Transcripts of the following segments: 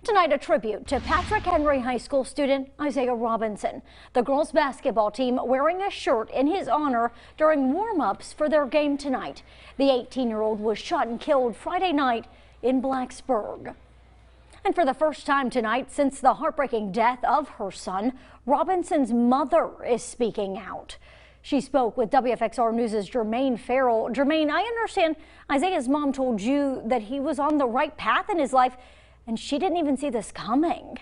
Tonight, a tribute to Patrick Henry High School student Isaiah Robinson. The girls basketball team wearing a shirt in his honor during warm-ups for their game tonight. The 18-year-old was shot and killed Friday night in Blacksburg. And for the first time tonight since the heartbreaking death of her son, Robinson's mother is speaking out. She spoke with WFXR News' Jermaine Farrell. Jermaine, I understand Isaiah's mom told you that he was on the right path in his life, and she didn't even see this coming.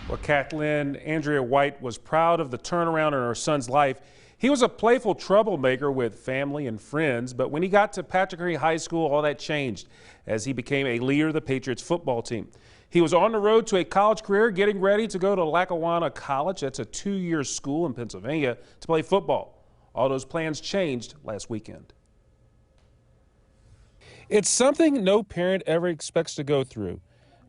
Well, Kathleen, Andrea White was proud of the turnaround in her son's life. He was a playful troublemaker with family and friends, but when he got to Patrick Henry High School, all that changed as he became a leader of the Patriots football team. He was on the road to a college career, getting ready to go to Lackawanna College. That's a 2-year school in Pennsylvania to play football. All those plans changed last weekend. It's something no parent ever expects to go through,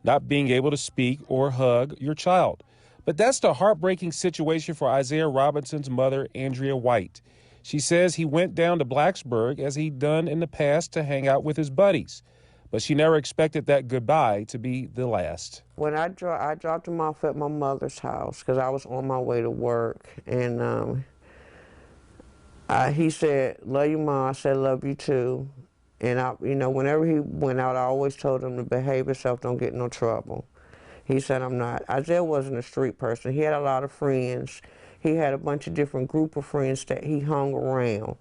not being able to speak or hug your child. But that's the heartbreaking situation for Isaiah Robinson's mother, Andrea White. She says he went down to Blacksburg, as he'd done in the past, to hang out with his buddies. But she never expected that goodbye to be the last. When I dropped him off at my mother's house because I was on my way to work, and he said, "Love you, Mom." I said, "Love you too." And whenever he went out, I always told him to behave himself, don't get in no trouble. He said, "I'm not." Isaiah wasn't a street person. He had a lot of friends. He had a bunch of different group of friends that he hung around,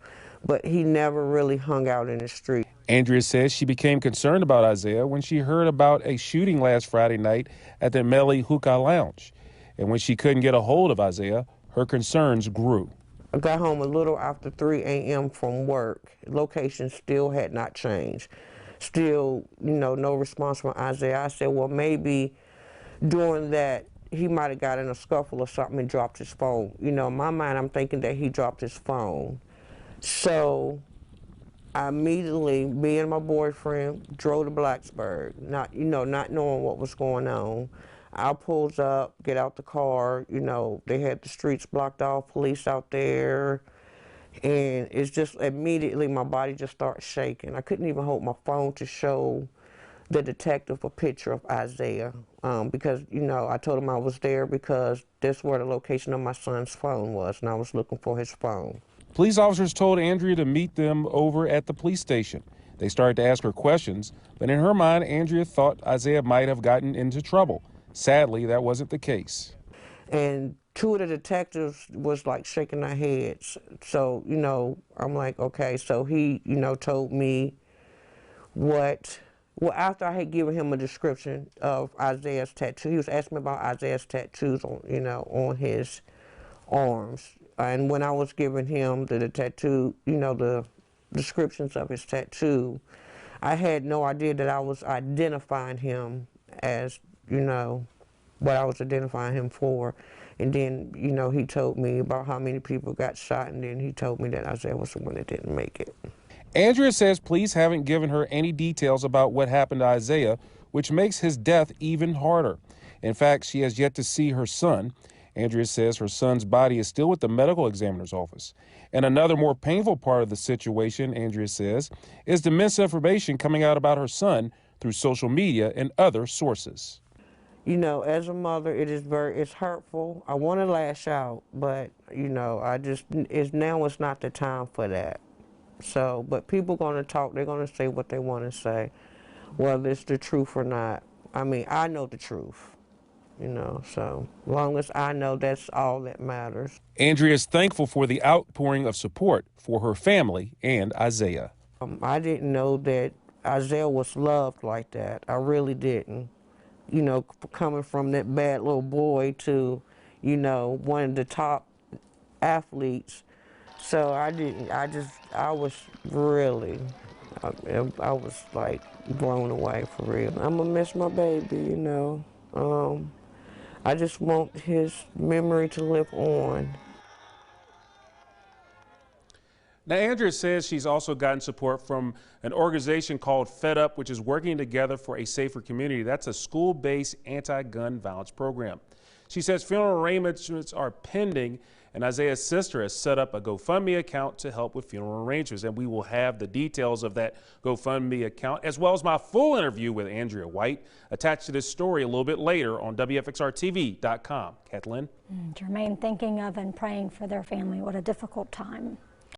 but he never really hung out in the street. Andrea says she became concerned about Isaiah when she heard about a shooting last Friday night at the Melly Hookah Lounge. And when she couldn't get a hold of Isaiah, her concerns grew. I got home a little after 3 a.m. from work. Location still had not changed. Still, no response from Isaiah. I said, well, maybe during that, he might have got in a scuffle or something and dropped his phone. In my mind, I'm thinking that he dropped his phone. So I immediately, me and my boyfriend, drove to Blacksburg, not knowing what was going on. I pulls up, get out the car, they had the streets blocked off, police out there, and it's just immediately my body just starts shaking. I couldn't even hold my phone to show the detective a picture of Isaiah because, I told him I was there because that's where the location of my son's phone was, and I was looking for his phone. Police officers told Andrea to meet them over at the police station. They started to ask her questions, but in her mind, Andrea thought Isaiah might have gotten into trouble. Sadly, that wasn't the case. And 2 of the detectives was like shaking their heads. So, I'm like, okay. So he, told me what, well, after I had given him a description of Isaiah's tattoo, he was asking me about Isaiah's tattoos on, on his arms. And when I was giving him the tattoo, the descriptions of his tattoo, I had no idea that I was identifying him as, what I was identifying him for. And then, he told me about how many people got shot, and then he told me that Isaiah was the one that didn't make it. Andrea says police haven't given her any details about what happened to Isaiah, which makes his death even harder. In fact, she has yet to see her son. Andrea says her son's body is still with the medical examiner's office. And another more painful part of the situation, Andrea says, is the misinformation coming out about her son through social media and other sources. As a mother, it's hurtful. I want to lash out, but, now it's not the time for that. So, but people are going to talk, they're going to say what they want to say, whether it's the truth or not. I mean, I know the truth, so as long as I know, that's all that matters. Andrea is thankful for the outpouring of support for her family and Isaiah. I didn't know that Isaiah was loved like that. I really didn't. Coming from that bad little boy to, one of the top athletes. So I was really, I was like blown away for real. I'm gonna miss my baby, I just want his memory to live on. Now, Andrea says she's also gotten support from an organization called Fed Up, which is working together for a safer community. That's a school-based anti-gun violence program. She says funeral arrangements are pending, and Isaiah's sister has set up a GoFundMe account to help with funeral arrangements. And we will have the details of that GoFundMe account, as well as my full interview with Andrea White, attached to this story a little bit later on WFXRTV.com. Kathleen? Jermaine, thinking of and praying for their family. What a difficult time.